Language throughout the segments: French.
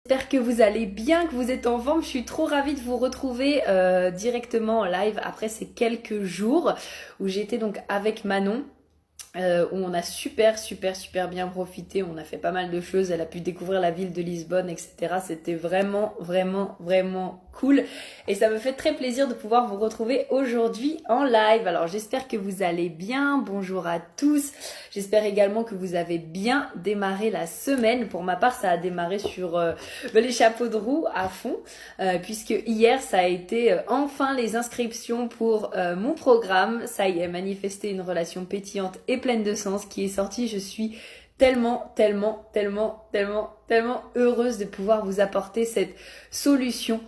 J'espère que vous allez bien, que vous êtes en forme. Je suis trop ravie de vous retrouver directement en live après ces quelques jours où j'étais donc avec Manon. Où on a super bien profité, on a fait pas mal de choses, elle a pu découvrir la ville de Lisbonne, etc. C'était vraiment cool et ça me fait très plaisir de pouvoir vous retrouver aujourd'hui en live. Alors j'espère que vous allez bien, bonjour à tous, j'espère également que vous avez bien démarré la semaine. Pour ma part ça a démarré sur les chapeaux de roue à fond, puisque hier ça a été enfin les inscriptions pour mon programme. Ça y est, manifester une relation pétillante et pleine de sens qui est sortie. Je suis tellement heureuse de pouvoir vous apporter cette solution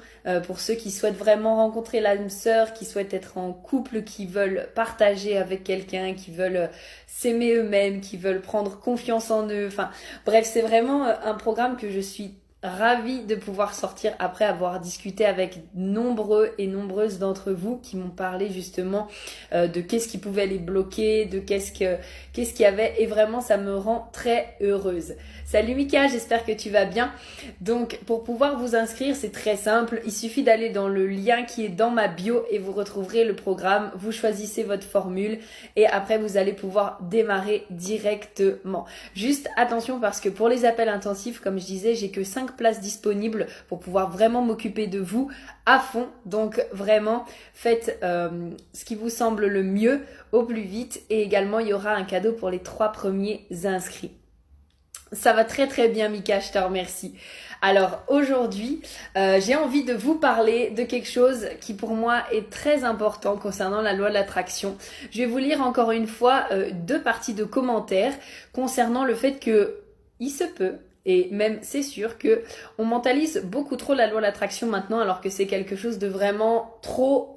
pour ceux qui souhaitent vraiment rencontrer l'âme sœur, qui souhaitent être en couple, qui veulent partager avec quelqu'un, qui veulent s'aimer eux-mêmes, qui veulent prendre confiance en eux. Enfin bref, c'est vraiment un programme que je suis ravie de pouvoir sortir après avoir discuté avec nombreux et nombreuses d'entre vous qui m'ont parlé justement de qu'est-ce qui pouvait les bloquer, de qu'est-ce qu'il y avait, et vraiment ça me rend très heureuse. Salut Mika, j'espère que tu vas bien. Donc pour pouvoir vous inscrire, c'est très simple, il suffit d'aller dans le lien qui est dans ma bio et vous retrouverez le programme, vous choisissez votre formule et après vous allez pouvoir démarrer directement. Juste attention parce que pour les appels intensifs, comme je disais, j'ai que 5 places disponibles pour pouvoir vraiment m'occuper de vous à fond. Donc vraiment, faites ce qui vous semble le mieux au plus vite. Et également, il y aura un cadeau pour les 3 premiers inscrits. Ça va très bien, Mika, je te remercie. Alors aujourd'hui, j'ai envie de vous parler de quelque chose qui pour moi est très important concernant la loi de l'attraction. Je vais vous lire encore une fois 2 parties de commentaires concernant le fait que il se peut, et même c'est sûr que on mentalise beaucoup trop la loi de l'attraction maintenant, alors que c'est quelque chose de vraiment trop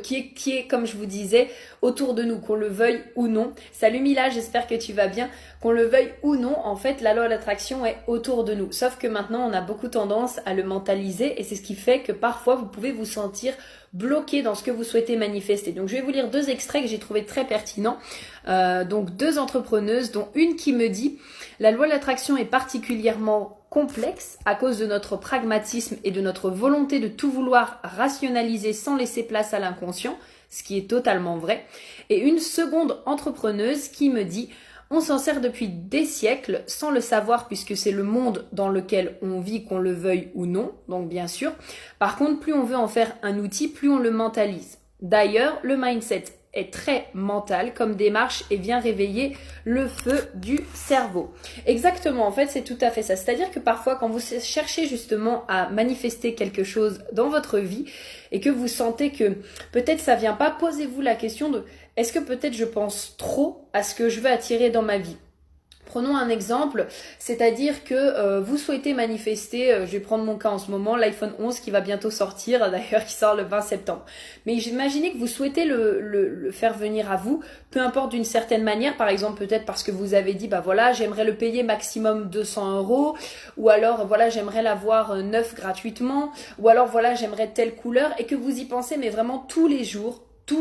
qui est comme je vous disais autour de nous, qu'on le veuille ou non. Salut Mila, j'espère que tu vas bien. Qu'on le veuille ou non, en fait la loi de l'attraction est autour de nous, sauf que maintenant on a beaucoup tendance à le mentaliser et c'est ce qui fait que parfois vous pouvez vous sentir bloqué dans ce que vous souhaitez manifester. Donc je vais vous lire 2 extraits que j'ai trouvé très pertinents. Donc 2 entrepreneuses, dont une qui me dit: la loi de l'attraction est particulièrement complexe à cause de notre pragmatisme et de notre volonté de tout vouloir rationaliser sans laisser place à l'inconscient, ce qui est totalement vrai. Et une seconde entrepreneuse qui me dit: on s'en sert depuis des siècles sans le savoir puisque c'est le monde dans lequel on vit, qu'on le veuille ou non, donc bien sûr. Par contre, plus on veut en faire un outil, plus on le mentalise. D'ailleurs, le mindset est très mental comme démarche et vient réveiller le feu du cerveau. Exactement, en fait, c'est tout à fait ça. C'est-à-dire que parfois, quand vous cherchez justement à manifester quelque chose dans votre vie et que vous sentez que peut-être ça vient pas, posez-vous la question de: est-ce que peut-être je pense trop à ce que je veux attirer dans ma vie ? Prenons un exemple, c'est-à-dire que vous souhaitez manifester, je vais prendre mon cas en ce moment, l'iPhone 11 qui va bientôt sortir, d'ailleurs qui sort le 20 septembre. Mais imaginez que vous souhaitez le faire venir à vous, peu importe d'une certaine manière, par exemple peut-être parce que vous avez dit, bah voilà, j'aimerais le payer maximum 200 €, ou alors voilà, j'aimerais l'avoir neuf gratuitement, ou alors voilà, j'aimerais telle couleur, et que vous y pensez, mais vraiment tous les jours, et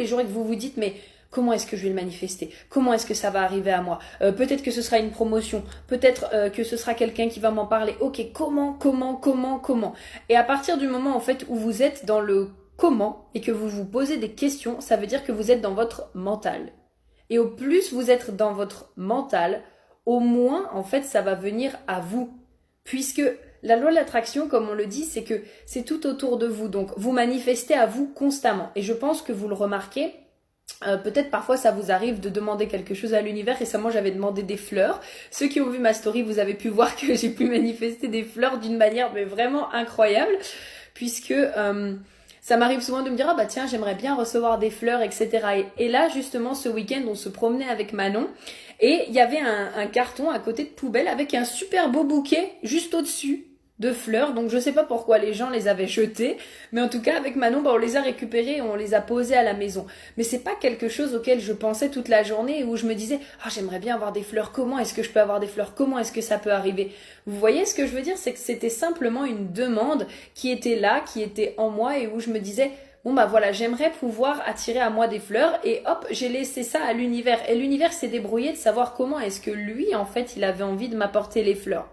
que vous vous dites, mais comment est-ce que je vais le manifester? Comment est-ce que ça va arriver à moi? Peut-être que ce sera une promotion, peut-être que ce sera quelqu'un qui va m'en parler. Ok, comment? Et à partir du moment en fait où vous êtes dans le comment et que vous vous posez des questions, ça veut dire que vous êtes dans votre mental. Et au plus vous êtes dans votre mental, au moins en fait ça va venir à vous. Puisque la loi de l'attraction, comme on le dit, c'est que c'est tout autour de vous. Donc vous manifestez à vous constamment. Et je pense que vous le remarquez. Peut-être parfois ça vous arrive de demander quelque chose à l'univers. Récemment j'avais demandé des fleurs. Ceux qui ont vu ma story, vous avez pu voir que j'ai pu manifester des fleurs d'une manière mais vraiment incroyable, puisque ça m'arrive souvent de me dire: ah bah tiens, j'aimerais bien recevoir des fleurs, etc. Et là justement ce week-end on se promenait avec Manon et il y avait un carton à côté de poubelle avec un super beau bouquet juste au-dessus de fleurs. Donc je sais pas pourquoi les gens les avaient jetées, mais en tout cas avec Manon, on les a récupérées et on les a posées à la maison. Mais c'est pas quelque chose auquel je pensais toute la journée et où je me disais: ah, j'aimerais bien avoir des fleurs, comment est-ce que je peux avoir des fleurs, comment est-ce que ça peut arriver? Vous voyez ce que je veux dire? C'est que c'était simplement une demande qui était là, qui était en moi, et où je me disais: bon bah voilà, j'aimerais pouvoir attirer à moi des fleurs, et hop, j'ai laissé ça à l'univers. Et l'univers s'est débrouillé de savoir comment est-ce que lui, en fait, il avait envie de m'apporter les fleurs.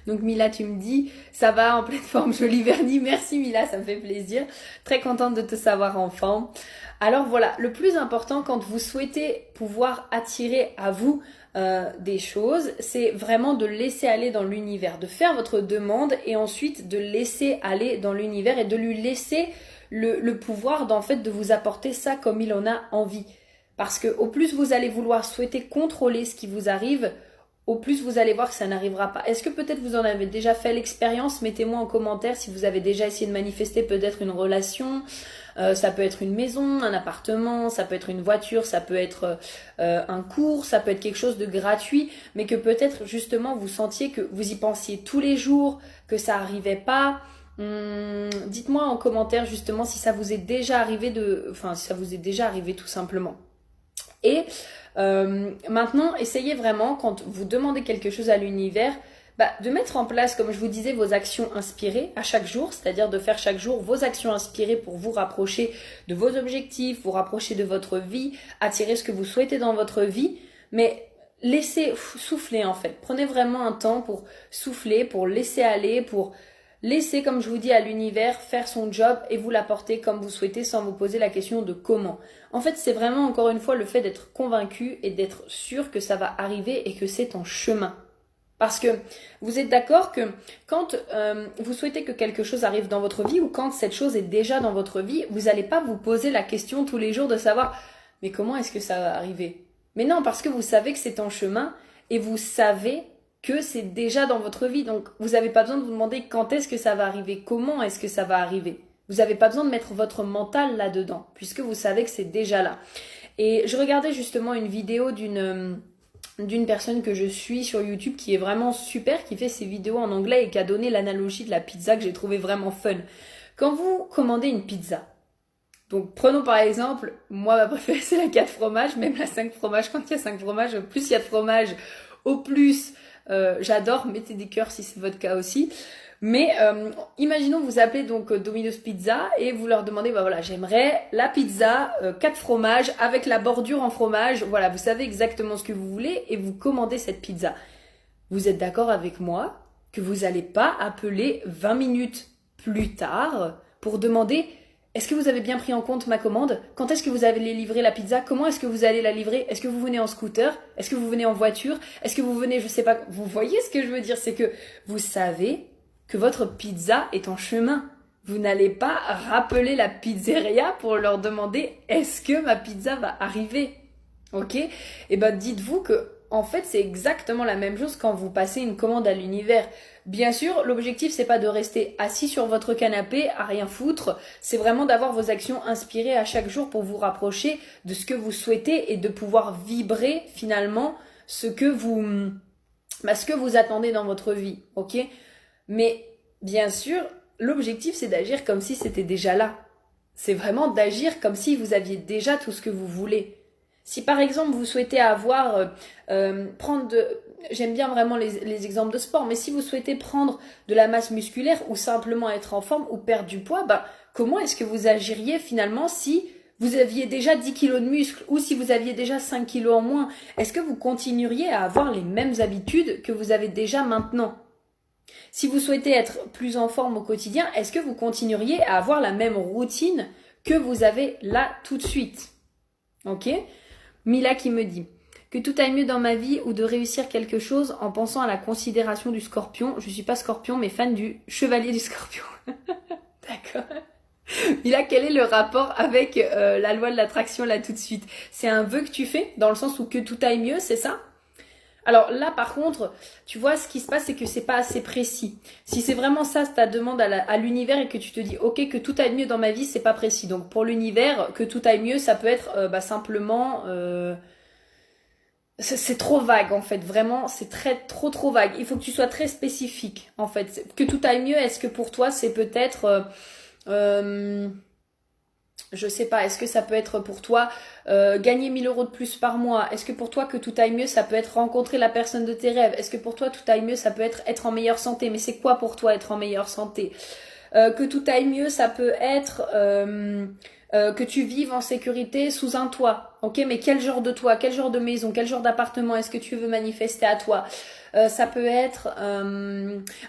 Donc Mila, tu me dis, ça va en pleine forme, joli vernis. Merci Mila, ça me fait plaisir. Très contente de te savoir en forme. Alors voilà, le plus important quand vous souhaitez pouvoir attirer à vous des choses, c'est vraiment de laisser aller dans l'univers, de faire votre demande et ensuite de laisser aller dans l'univers et de lui laisser le pouvoir d'en fait de vous apporter ça comme il en a envie. Parce que au plus vous allez vouloir souhaiter contrôler ce qui vous arrive, au plus vous allez voir que ça n'arrivera pas. Est-ce que peut-être vous en avez déjà fait l'expérience? Mettez-moi en commentaire si vous avez déjà essayé de manifester peut-être une relation. Ça peut être une maison, un appartement, ça peut être une voiture, ça peut être un cours, ça peut être quelque chose de gratuit, mais que peut-être justement vous sentiez que vous y pensiez tous les jours, que ça arrivait pas. Dites-moi en commentaire justement si ça vous est déjà arrivé si ça vous est déjà arrivé tout simplement. Et maintenant, essayez vraiment quand vous demandez quelque chose à l'univers, de mettre en place, comme je vous disais, vos actions inspirées à chaque jour, c'est-à-dire de faire chaque jour vos actions inspirées pour vous rapprocher de vos objectifs, vous rapprocher de votre vie, attirer ce que vous souhaitez dans votre vie, mais laissez souffler en fait. Prenez vraiment un temps pour souffler, pour laisser aller, pour laisser, comme je vous dis, à l'univers faire son job et vous l'apporter comme vous souhaitez sans vous poser la question de comment. En fait, c'est vraiment encore une fois le fait d'être convaincu et d'être sûr que ça va arriver et que c'est en chemin. Parce que vous êtes d'accord que quand vous souhaitez que quelque chose arrive dans votre vie ou quand cette chose est déjà dans votre vie, vous n'allez pas vous poser la question tous les jours de savoir mais comment est-ce que ça va arriver? Mais non, parce que vous savez que c'est en chemin et vous savez que c'est déjà dans votre vie. Donc vous n'avez pas besoin de vous demander quand est-ce que ça va arriver, comment est-ce que ça va arriver. Vous n'avez pas besoin de mettre votre mental là-dedans puisque vous savez que c'est déjà là. Et je regardais justement une vidéo d'une personne que je suis sur YouTube qui est vraiment super, qui fait ses vidéos en anglais et qui a donné l'analogie de la pizza que j'ai trouvé vraiment fun. Quand vous commandez une pizza, donc prenons par exemple, moi ma préférée c'est la 4 fromages, même la 5 fromages, quand il y a 5 fromages, au plus il y a de fromage, au plus j'adore, mettez des cœurs si c'est votre cas aussi. Mais imaginons vous appelez donc Domino's Pizza et vous leur demandez voilà j'aimerais la pizza 4 fromages avec la bordure en fromage. Voilà, vous savez exactement ce que vous voulez et vous commandez cette pizza. Vous êtes d'accord avec moi que vous n'allez pas appeler 20 minutes plus tard pour demander est-ce que vous avez bien pris en compte ma commande? Quand est-ce que vous allez livrer la pizza? Comment est-ce que vous allez la livrer? Est-ce que vous venez en scooter? Est-ce que vous venez en voiture? Est-ce que vous venez, je sais pas, vous voyez ce que je veux dire? C'est que vous savez que votre pizza est en chemin. Vous n'allez pas rappeler la pizzeria pour leur demander est-ce que ma pizza va arriver? Ok? Et dites-vous que en fait c'est exactement la même chose quand vous passez une commande à l'univers. Bien sûr, l'objectif c'est pas de rester assis sur votre canapé à rien foutre, c'est vraiment d'avoir vos actions inspirées à chaque jour pour vous rapprocher de ce que vous souhaitez et de pouvoir vibrer finalement ce que vous attendez dans votre vie, ok? Mais bien sûr, l'objectif c'est d'agir comme si c'était déjà là. C'est vraiment d'agir comme si vous aviez déjà tout ce que vous voulez. Si par exemple vous souhaitez j'aime bien vraiment les exemples de sport, mais si vous souhaitez prendre de la masse musculaire ou simplement être en forme ou perdre du poids, comment est-ce que vous agiriez finalement si vous aviez déjà 10 kilos de muscles ou si vous aviez déjà 5 kilos en moins? Est-ce que vous continueriez à avoir les mêmes habitudes que vous avez déjà maintenant? Si vous souhaitez être plus en forme au quotidien, est-ce que vous continueriez à avoir la même routine que vous avez là tout de suite? Ok? Mila qui me dit que tout aille mieux dans ma vie ou de réussir quelque chose en pensant à la considération du scorpion. Je suis pas scorpion mais fan du chevalier du scorpion. D'accord. Mila, quel est le rapport avec la loi de l'attraction là tout de suite? C'est un vœu que tu fais dans le sens où que tout aille mieux, c'est ça? Alors là, par contre, tu vois, ce qui se passe, c'est que c'est pas assez précis. Si c'est vraiment ça, ta demande à l'univers et que tu te dis, ok, que tout aille mieux dans ma vie, c'est pas précis. Donc pour l'univers, que tout aille mieux, ça peut être simplement, c'est trop vague en fait. Vraiment, c'est trop vague. Il faut que tu sois très spécifique en fait. Que tout aille mieux, est-ce que pour toi, c'est peut-être je sais pas, est-ce que ça peut être pour toi gagner 1000 euros de plus par mois? Est-ce que pour toi que tout aille mieux, ça peut être rencontrer la personne de tes rêves? Est-ce que pour toi tout aille mieux, ça peut être en meilleure santé? Mais c'est quoi pour toi être en meilleure santé? Que tout aille mieux, ça peut être que tu vives en sécurité sous un toit. Ok, mais quel genre de toit? Quel genre de maison? Quel genre d'appartement est-ce que tu veux manifester à toi? ça peut être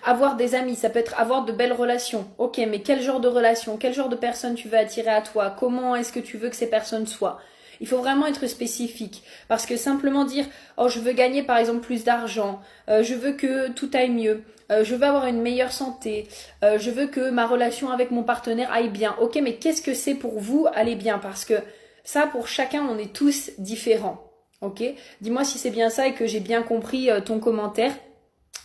avoir des amis, ça peut être avoir de belles relations. Ok, mais quel genre de relation, quel genre de personnes tu veux attirer à toi? Comment est-ce que tu veux que ces personnes soient? Il faut vraiment être spécifique parce que simplement dire oh je veux gagner par exemple plus d'argent, je veux que tout aille mieux, je veux avoir une meilleure santé, je veux que ma relation avec mon partenaire aille bien. Ok, mais qu'est-ce que c'est pour vous aller bien? Parce que ça pour chacun on est tous différents. Ok, dis-moi si c'est bien ça et que j'ai bien compris ton commentaire.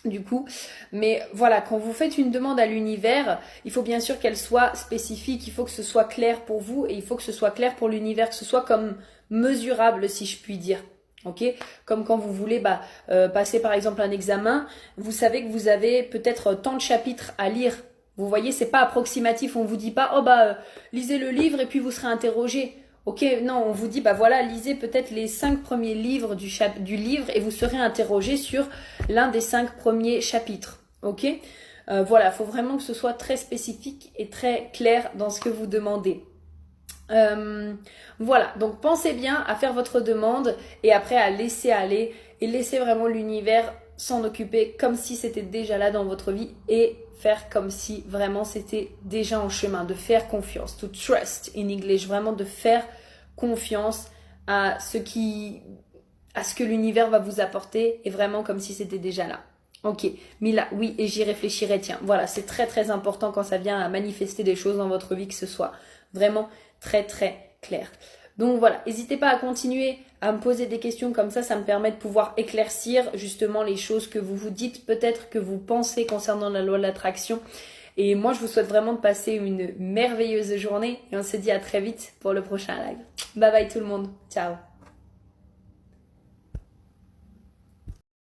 Du coup, mais voilà, quand vous faites une demande à l'univers, il faut bien sûr qu'elle soit spécifique, il faut que ce soit clair pour vous et il faut que ce soit clair pour l'univers, que ce soit comme mesurable si je puis dire. Ok, comme quand vous voulez passer par exemple un examen, vous savez que vous avez peut-être tant de chapitres à lire. Vous voyez, c'est pas approximatif, on vous dit pas lisez le livre et puis vous serez interrogé. Ok, non, on vous dit voilà, lisez peut-être les 5 premiers livres du livre et vous serez interrogé sur l'un des 5 premiers chapitres. Ok, voilà, il faut vraiment que ce soit très spécifique et très clair dans ce que vous demandez. Voilà, donc pensez bien à faire votre demande et après à laisser aller et laisser vraiment l'univers s'en occuper comme si c'était déjà là dans votre vie et faire comme si vraiment c'était déjà en chemin, de faire confiance, to trust in English, vraiment de faire confiance à ce que l'univers va vous apporter et vraiment comme si c'était déjà là. Ok, Mila, oui, et j'y réfléchirai, tiens. Voilà, c'est très très important quand ça vient à manifester des choses dans votre vie, que ce soit vraiment très très clair. Donc voilà, n'hésitez pas à continuer à me poser des questions comme ça me permet de pouvoir éclaircir justement les choses que vous vous dites, peut-être que vous pensez concernant la loi de l'attraction. Et moi, je vous souhaite vraiment de passer une merveilleuse journée et on se dit à très vite pour le prochain live. Bye bye tout le monde, ciao.